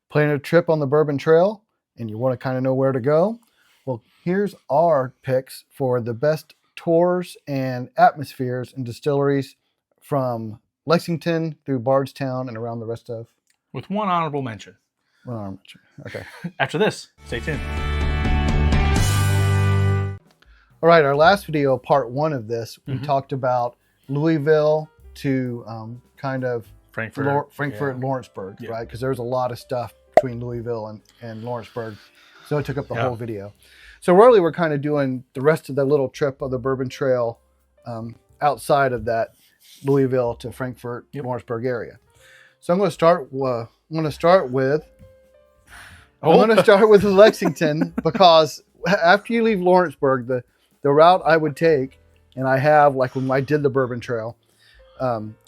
Planning a trip on the Bourbon Trail and you want to kind of know where to go? Well, here's our picks for the best tours and atmospheres and distilleries from Lexington through Bardstown and around the rest of. With one honorable mention. One honorable mention. Okay. After this, stay tuned. All right, our last video, part one of this, we talked about Louisville to kind of Frankfurt, Lawrenceburg, right? Because there's a lot of stuff between Louisville and Lawrenceburg. So it took up the whole video. So really, we're kind of doing the rest of the little trip of the Bourbon Trail outside of that Louisville to Frankfurt, Lawrenceburg area. So I'm going to start with Lexington because after you leave Lawrenceburg, the route I would take, and I have, like when I did the Bourbon Trail,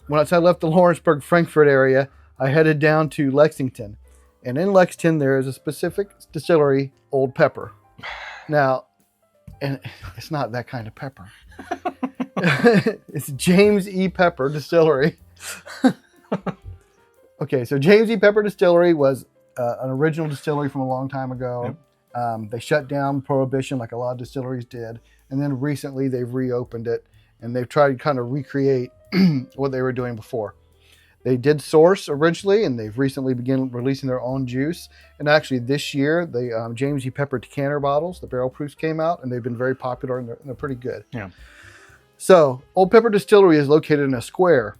once I left the Lawrenceburg, Frankfurt area, I headed down to Lexington. And in Lexington, there is a specific distillery, Old Pepper. Now, and it's not that kind of pepper. It's James E. Pepper Distillery. Okay, so James E. Pepper Distillery was an original distillery from a long time ago. They shut down Prohibition like a lot of distilleries did. And then recently they've reopened it and they've tried to kind of recreate what they were doing before. They did source originally and they've recently begun releasing their own juice. And actually this year, the James E. Pepper decanter bottles, the barrel proofs came out and they've been very popular and they're pretty good. Yeah. So Old Pepper Distillery is located in a square.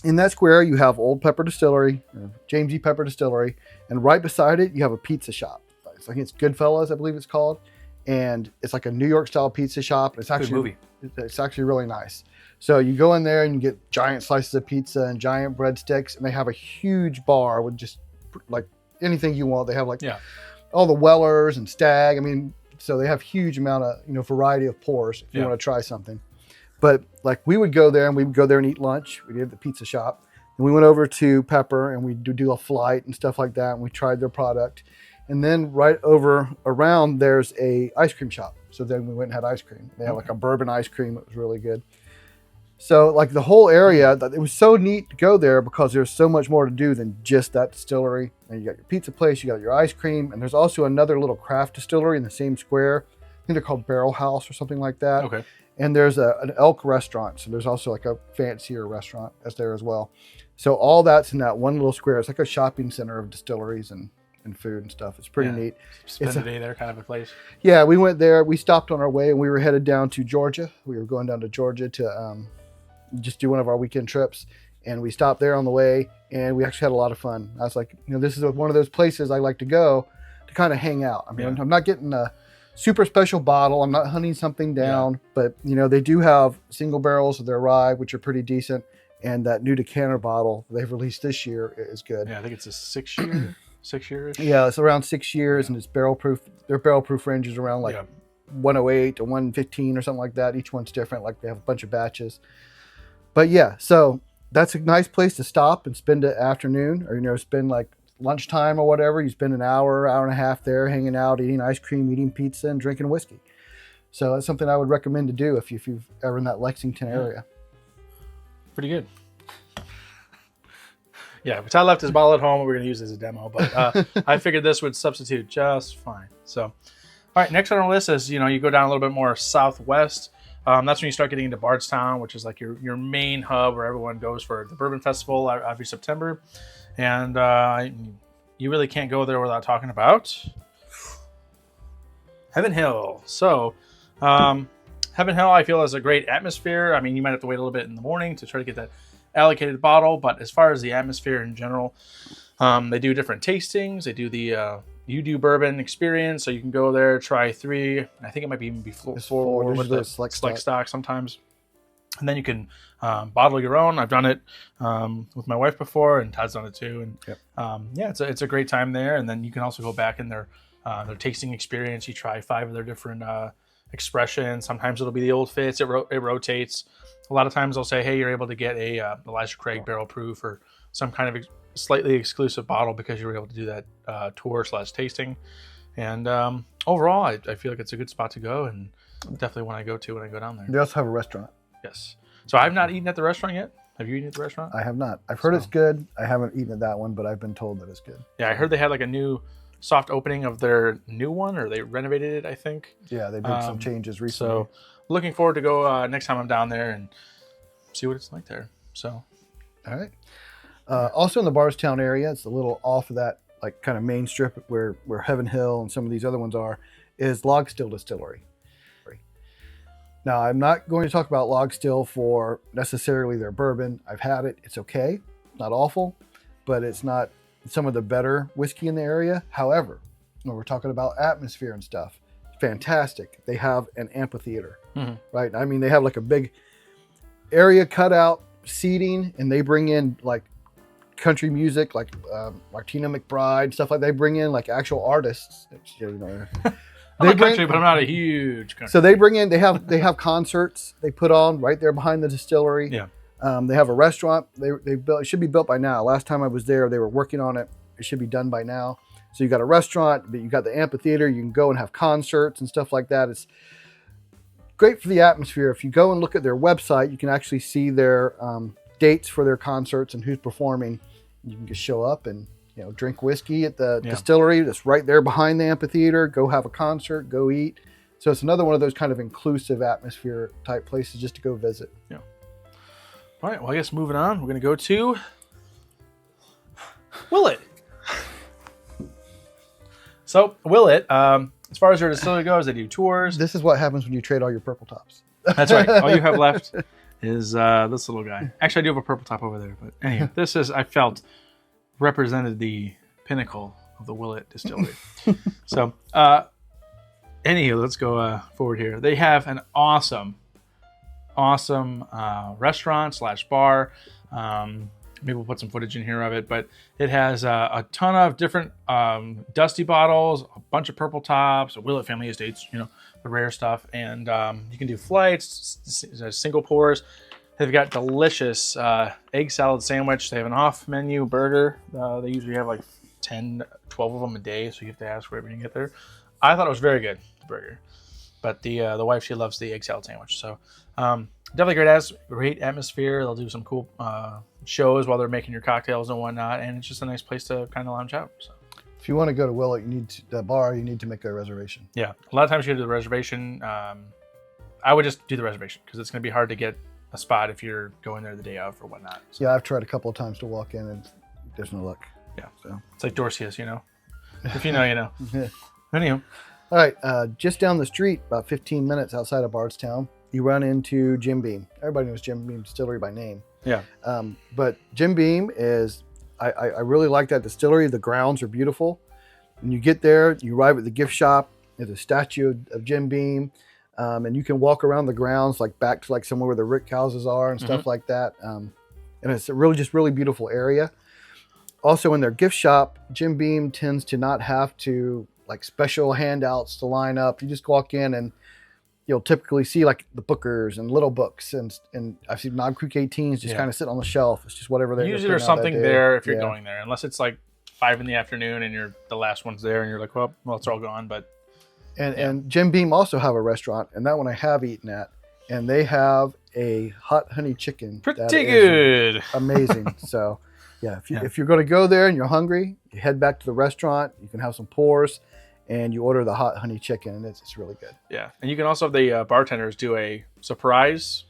In that square, you have Old Pepper Distillery, James E. Pepper Distillery, and right beside it, you have a pizza shop. I think it's Goodfellas, I believe it's called. And it's like a New York style pizza shop. It's actually it's actually really nice. So you go in there and you get giant slices of pizza and giant breadsticks, and they have a huge bar with just like anything you want. They have like all the Wellers and Stag. I mean, so they have huge amount of variety of pours if you want to try something. But like we would go there and eat lunch. We did at the pizza shop, and we went over to Pepper and we do a flight and stuff like that, and we tried their product. And then right over around, there's a ice cream shop. So then we went and had ice cream. They had like a bourbon ice cream. It was really good. So like the whole area, it was so neat to go there because there's so much more to do than just that distillery. And you got your pizza place, you got your ice cream, and there's also another little craft distillery in the same square. I think they're called Barrel House or something like that. Okay. And there's an elk restaurant. So there's also like a fancier restaurant that's there as well. So all that's in that one little square. It's like a shopping center of distilleries and food and stuff. It's pretty neat. Spend a day there kind of a place. Yeah, we went there. We stopped on our way and we were headed down to Georgia. We were going down to Georgia to just do one of our weekend trips. And we stopped there on the way and we actually had a lot of fun. I was like, this is one of those places I like to go to kind of hang out. I mean, I'm not getting a super special bottle. I'm not hunting something down, but they do have single barrels of their rye, which are pretty decent. And that new decanter bottle they've released this year is good. Yeah, I think it's a 6-year. 6 years? Yeah, it's around 6 years and it's barrel proof. Their barrel proof range is around 108 to 115 or something like that. Each one's different, like they have a bunch of batches. But yeah, so that's a nice place to stop and spend the afternoon or, spend like lunchtime or whatever. You spend an hour and a half there hanging out, eating ice cream, eating pizza and drinking whiskey. So that's something I would recommend to do if you've ever in that Lexington area. Pretty good. Yeah, Todd left his bottle at home. We were going to use it as a demo, but I figured this would substitute just fine. So, all right, next on our list is, you go down a little bit more southwest. That's when you start getting into Bardstown, which is like your main hub where everyone goes for the Bourbon Festival every September. And you really can't go there without talking about Heaven Hill. So, Heaven Hill, I feel, has a great atmosphere. I mean, you might have to wait a little bit in the morning to try to get that allocated bottle, but as far as the atmosphere in general, they do different tastings. They do the you do bourbon experience, so you can go there, try 3. I think it might be even before with the select stock sometimes, and then you can bottle your own. I've done it with my wife before, and Todd's done it too. And it's a great time there. And then you can also go back in their tasting experience. You try 5 of their different expressions. Sometimes it'll be the old fits. It rotates. A lot of times they'll say, hey, you're able to get a Elijah Craig barrel proof or some kind of slightly exclusive bottle because you were able to do that tour/tasting. And overall, I feel like it's a good spot to go and definitely one I go to when I go down there. They also have a restaurant. Yes. So I've not eaten at the restaurant yet. Have you eaten at the restaurant? I have not. I've heard it's good. I haven't eaten at that one, but I've been told that it's good. Yeah, I heard they had like a new soft opening of their new one, or they renovated it, I think. Yeah, they made some changes recently. So looking forward to go next time I'm down there and see what it's like there. So, all right. Also in the Bardstown area, it's a little off of that like kind of main strip where Heaven Hill and some of these other ones are, is Log Still Distillery. Now, I'm not going to talk about Log Still for necessarily their bourbon. I've had it. It's okay. Not awful, but it's not some of the better whiskey in the area. However, when we're talking about atmosphere and stuff, fantastic. They have an amphitheater, right? I mean, they have like a big area cut out seating, and they bring in like country music, like Martina McBride, stuff like that. They bring in like actual artists. I like country, but I'm not a huge country. So they bring in, they have concerts they put on right there behind the distillery. Yeah. They have a restaurant. They built, it should be built by now. Last time I was there, they were working on it. It should be done by now. So you got a restaurant, but you got the amphitheater. You can go and have concerts and stuff like that. It's great for the atmosphere. If you go and look at their website, you can actually see their dates for their concerts and who's performing. You can just show up and drink whiskey at the distillery that's right there behind the amphitheater. Go have a concert, go eat. So it's another one of those kind of inclusive atmosphere type places just to go visit. Yeah. All right. Well, I guess moving on, we're going to go to Willett. So Willett, as far as their distillery goes, they do tours. This is what happens when you trade all your purple tops. That's right. All you have left is this little guy. Actually, I do have a purple top over there, but anyway, this is, I felt, represented the pinnacle of the Willett distillery. So anywho, let's go forward here. They have an awesome restaurant / bar. Maybe we'll put some footage in here of it, but it has a ton of different dusty bottles, a bunch of purple tops, a Willett family estates, the rare stuff, and you can do flights, single pours. They've got delicious egg salad sandwich. They have an off-menu burger. They usually have like 10, 12 of them a day, so you have to ask wherever you can get there. I thought it was very good, the burger. But the wife, she loves the egg salad sandwich. So definitely great atmosphere. They'll do some cool shows while they're making your cocktails and whatnot, and it's just a nice place to kind of lounge out. So. If you want to go to Willett, the bar, you need to make a reservation. Yeah, a lot of times you do the reservation. I would just do the reservation because it's going to be hard to get a spot if you're going there the day of or whatnot. So. Yeah, I've tried a couple of times to walk in and there's no luck. Yeah, so it's like Dorcius, If you know, you know. Yeah. Anyhow. All right, just down the street, about 15 minutes outside of Bardstown, you run into Jim Beam. Everybody knows Jim Beam Distillery by name. Yeah. But Jim Beam is, I really like that distillery. The grounds are beautiful. When you get there, you arrive at the gift shop. There's a statue of Jim Beam. And you can walk around the grounds, like back to like somewhere where the rick houses are and stuff like that. And it's a really beautiful area. Also in their gift shop, Jim Beam tends to not have to like special handouts to line up. You just walk in and you'll typically see like the bookers and little books and I've seen Knob Creek 18s just kind of sit on the shelf. It's just whatever they're usually there's something there if you're going there, unless it's like 5 p.m. and you're the last one's there and you're like, well, it's all gone. But and Jim Beam also have a restaurant, and that one I have eaten at, and they have a hot honey chicken. Pretty good. Amazing. So yeah, if you're going to go there and you're hungry, you head back to the restaurant. You can have some pours, and you order the hot honey chicken, and it's really good. Yeah, and you can also have the bartenders do a surprise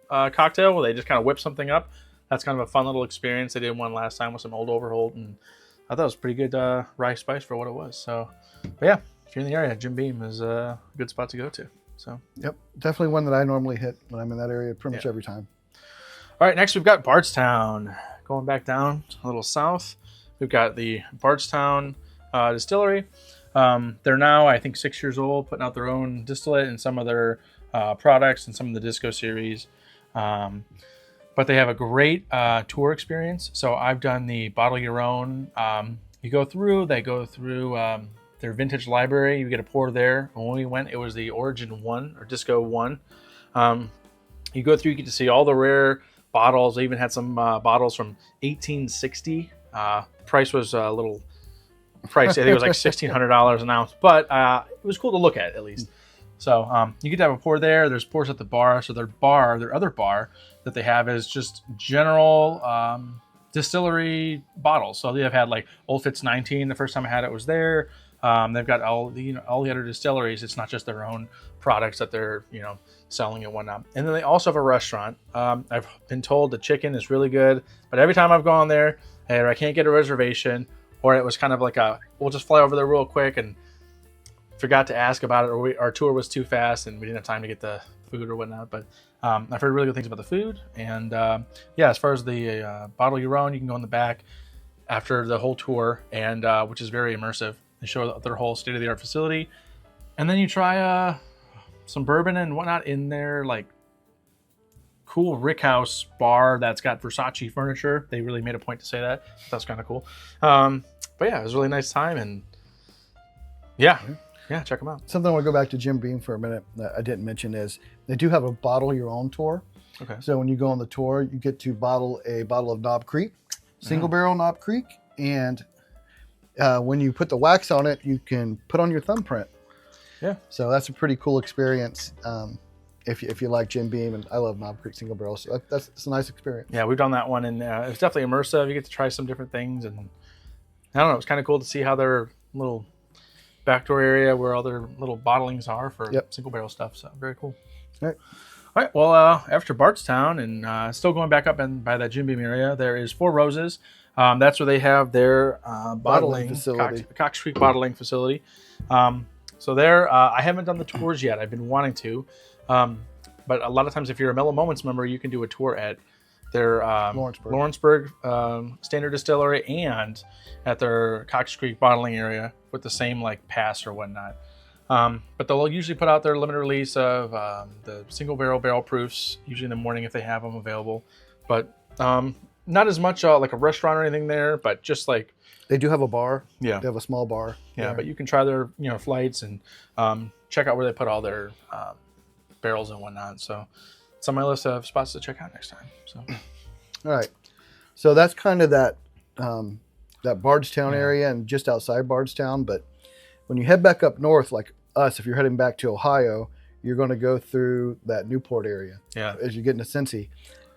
cocktail where they just kind of whip something up. That's kind of a fun little experience. They did one last time with some Old Overholt, and I thought it was pretty good rye spice for what it was. So, but yeah, if you're in the area, Jim Beam is a good spot to go to. So, yep, definitely one that I normally hit when I'm in that area pretty much every time. All right, next we've got Bardstown. Going back down a little south, we've got the Bardstown Distillery. They're now, I think, 6 years old, putting out their own distillate and some of their products and some of the Disco series. But they have a great tour experience. So I've done the Bottle Your Own. They go through their vintage library. You get a pour there. When we went, it was the Origin 1 or Disco 1. You go through, you get to see all the rare bottles. They even had some bottles from 1860. The price was a little pricey. I think it was like $1,600 an ounce, but it was cool to look at least. So you get to have a pour there. There's pours at the bar. So their other bar that they have is just general distillery bottles. So they've had like Old Fitz 19. The first time I had it was there. They've got all the other distilleries. It's not just their own products that they're selling and whatnot. And then they also have a restaurant. I've been told the chicken is really good, but every time I've gone there, either I can't get a reservation, or it was kind of like we'll just fly over there real quick and forgot to ask about it, or our tour was too fast and we didn't have time to get the food or whatnot. But I've heard really good things about the food. And as far as the bottle your own, you can go in the back after the whole tour, and which is very immersive. They show their whole state-of-the-art facility, and then you try some bourbon and whatnot in their like cool Rick House bar that's got Versace furniture. They really made a point to say that. That's kind of cool. But yeah, it was a really nice time, and yeah, check them out. Something I want to go back to Jim Beam for a minute that I didn't mention is they do have a bottle your own tour. Okay. So when you go on the tour, you get to bottle a bottle of Knob Creek, single barrel Knob Creek, and when you put the wax on it, you can put on your thumbprint. Yeah. So that's a pretty cool experience if you like Jim Beam, and I love Knob Creek single barrel. So it's a nice experience. Yeah, we've done that one, and it's definitely immersive. You get to try some different things, and I don't know, it's kind of cool to see how their little backdoor area where all their little bottlings are for single barrel stuff. So very cool. All right. Well, after Bardstown and still going back up and by that Jim Beam area, there is Four Roses. That's where they have their bottling facility, Cox Creek bottling facility. So there, I haven't done the tours yet. I've been wanting to, but a lot of times, if you're a Mellow Moments member, you can do a tour at their Lawrenceburg Standard Distillery and at their Cox Creek bottling area with the same like pass or whatnot. But they'll usually put out their limited release of the single barrel proofs, usually in the morning if they have them available. But not as much like a restaurant or anything there, but just like they do have a bar. Yeah, they have a small bar. Yeah, but you can try their flights and check out where they put all their barrels and whatnot. So it's on my list of spots to check out next time. So all right, so that's kind of that Bardstown area and just outside Bardstown. But when you head back up north, like us, if you're heading back to Ohio, you're going to go through that Newport area. Yeah, as you get into Cincy.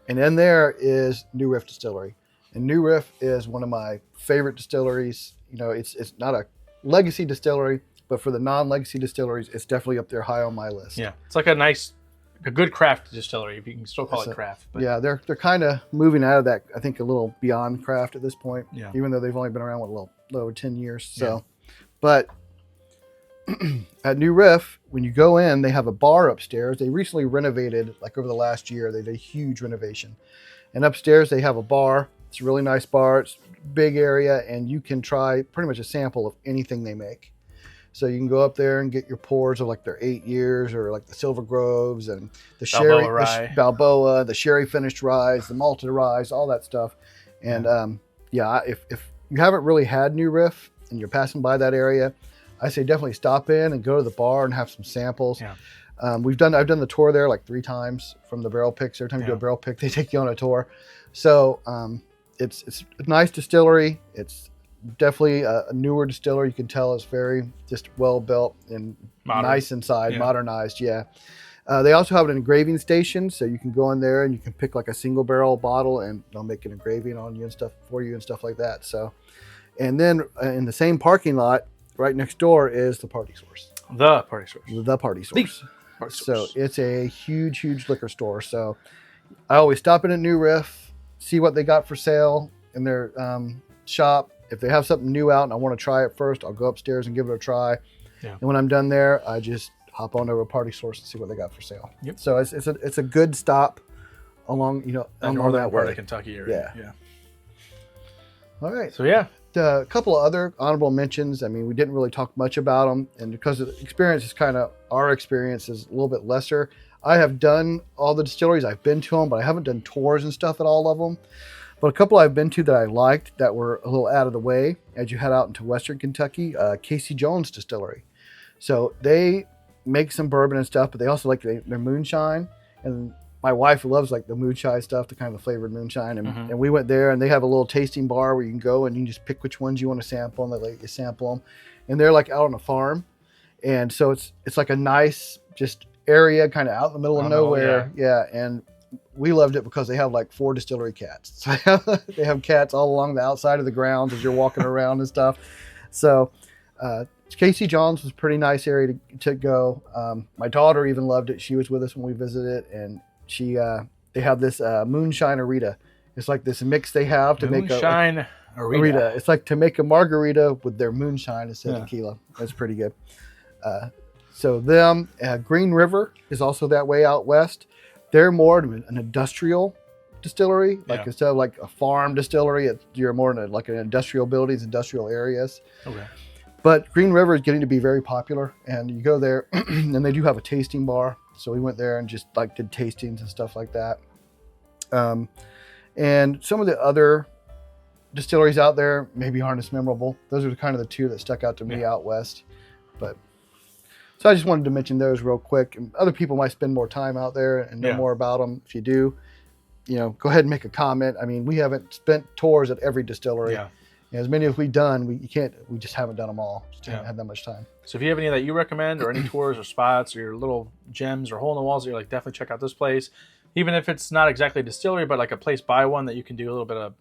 And then there is New Riff Distillery. And New Riff is one of my favorite distilleries. It's not a legacy distillery, but for the non-legacy distilleries, it's definitely up there high on my list. Yeah, it's like a good craft distillery, if you can still call it craft. But yeah, they're kind of moving out of that, I think, a little beyond craft at this point. Yeah. Even though they've only been around a little over 10 years. So, but at New Riff, when you go in, they have a bar upstairs. They recently renovated, like over the last year, they did a huge renovation. And upstairs, they have a bar. It's a really nice bar. It's a big area, and you can try pretty much a sample of anything they make. So you can go up there and get your pours of like their 8 years or like the Silver Groves and the Balboa, the sherry finished rye, the malted rye, all that stuff. And if you haven't really had New Riff and you're passing by that area, I say definitely stop in and go to the bar and have some samples. Yeah. I've done the tour there like 3 times from the barrel picks. Every time you do a barrel pick, they take you on a tour. So it's a nice distillery. It's definitely a newer distillery. You can tell it's very just well built and nice inside, modernized. Yeah. They also have an engraving station, so you can go in there and you can pick like a single barrel bottle and they'll make an engraving on you and stuff for you and stuff like that. So, and then in the same parking lot, right next door is the Party Source. The Party Source. The Party Source. So it's a huge liquor store. So I always stop in at New Riff, see what they got for sale in their shop. If they have something new out and I want to try it first, I'll go upstairs and give it a try. Yeah. And when I'm done there, I just hop on over to Party Source and see what they got for sale. Yep. So it's a good stop along along that way. Part of Kentucky area. Yeah. All right. So yeah. A couple of other honorable mentions. I mean, we didn't really talk much about them, and because the experience is our experience is a little bit lesser. I have done all the distilleries. I've been to them, but I haven't done tours and stuff at all of them. But a couple I've been to that I liked that were a little out of the way as you head out into Western Kentucky, Casey Jones Distillery. So they make some bourbon and stuff, but they also like their moonshine. And my wife loves like the moonshine stuff, the kind of flavored moonshine. And we went there and they have a little tasting bar where you can go and you can just pick which ones you want to sample and they let you sample them. And they're like out on a farm. And so it's like a nice just area kind of out in the middle of nowhere. Yeah. And we loved it because they have like 4 distillery cats. They have cats all along the outside of the grounds as you're walking around and stuff. So Casey Johns was a pretty nice area to go. My daughter even loved it. She was with us when we visited, and they have this moonshine arita. It's like this mix they have to make moonshine arita. It's like to make a margarita with their moonshine instead of tequila. That's pretty good. So Green River is also that way out west. They're more an industrial distillery. Like instead of like a farm distillery, you're more in like an industrial buildings, industrial areas. Okay. But Green River is getting to be very popular, and you go there and they do have a tasting bar. So we went there and just like did tastings and stuff like that. And some of the other distilleries out there maybe aren't as memorable. Those are kind of the 2 that stuck out to me out west. But so I just wanted to mention those real quick. And other people might spend more time out there and know more about them. If you do, go ahead and make a comment. I mean, we haven't spent tours at every distillery. Yeah. As many as we've done, we just haven't done them all. Just haven't had that much time. So if you have any that you recommend, or any tours or spots, or your little gems or hole in the walls that you're like, definitely check out this place. Even if it's not exactly a distillery, but like a place by one that you can do a little bit of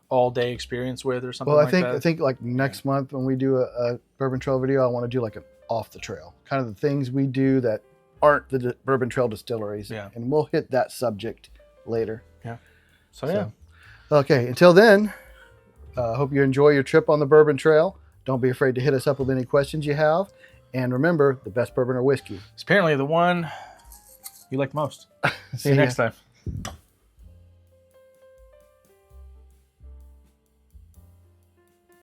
all day experience with or something like that. I think like next month when we do a Bourbon Trail video, I want to do like an off the trail, kind of the things we do that aren't the Bourbon Trail distilleries. Yeah. And we'll hit that subject later. Yeah. So. Okay. Until then, hope you enjoy your trip on the Bourbon Trail. Don't be afraid to hit us up with any questions you have. And remember, the best bourbon or whiskey. It's apparently the one you like most. See you next time.